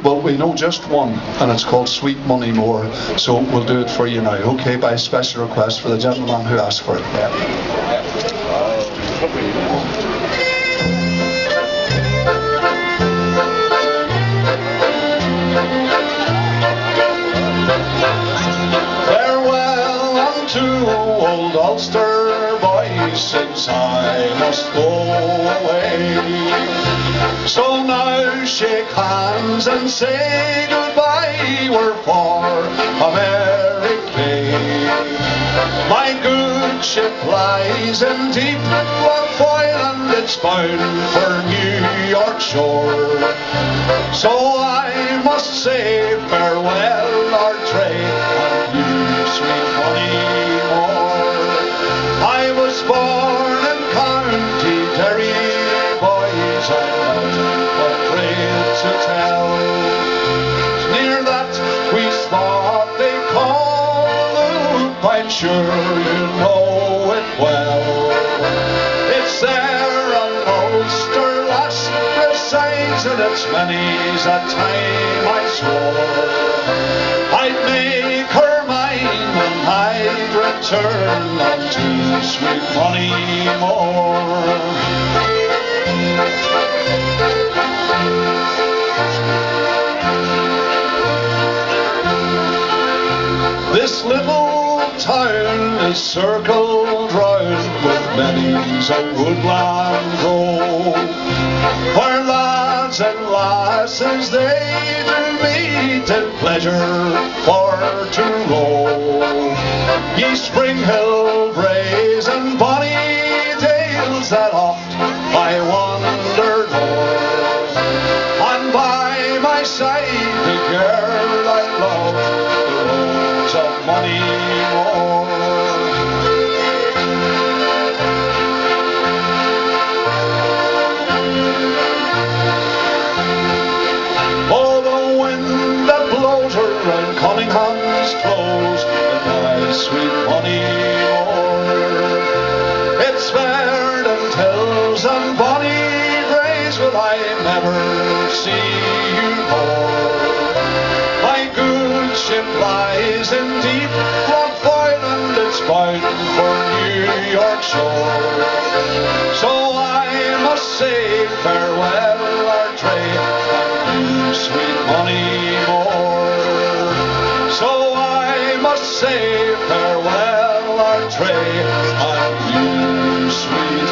Well, we know just one, and it's called Sweet Money More, so we'll do it for you now, okay, by special request for the gentleman who asked for it. Farewell unto old Ulster boys, since I must go away. So now shake hands and say goodbye, we're for America. My good ship lies in deep Lochfoyle and it's bound for New York shore. So I must say farewell, our trade, and you, sweet Money More. I was born in County Derry, boys, I'm not afraid to tell. It's near that wee spot they call Louth, I'm sure you know it well. It's there on Ulster Lass resides, and it's many's a time I swore I'd make her mine and I'd return unto sweet Money More. This little town is circled round with many's a woodland grove, where lads and lasses they do meet in pleasure for to roam. Ye Spring Hill braes and bonny dales that oft I wandered o'er, and by my side the girl I love, the Rose of Money More. Oh, the wind that blows around Cunningham's close, and my sweet Money More. It's verdant hills and bonny braes, will I never see you more. My good ship lies in deep Lochfoyle and it's bound for New York shore. So I must say farewell, our trade, and you, sweet Money More. So I must say farewell, our trade, and you, sweet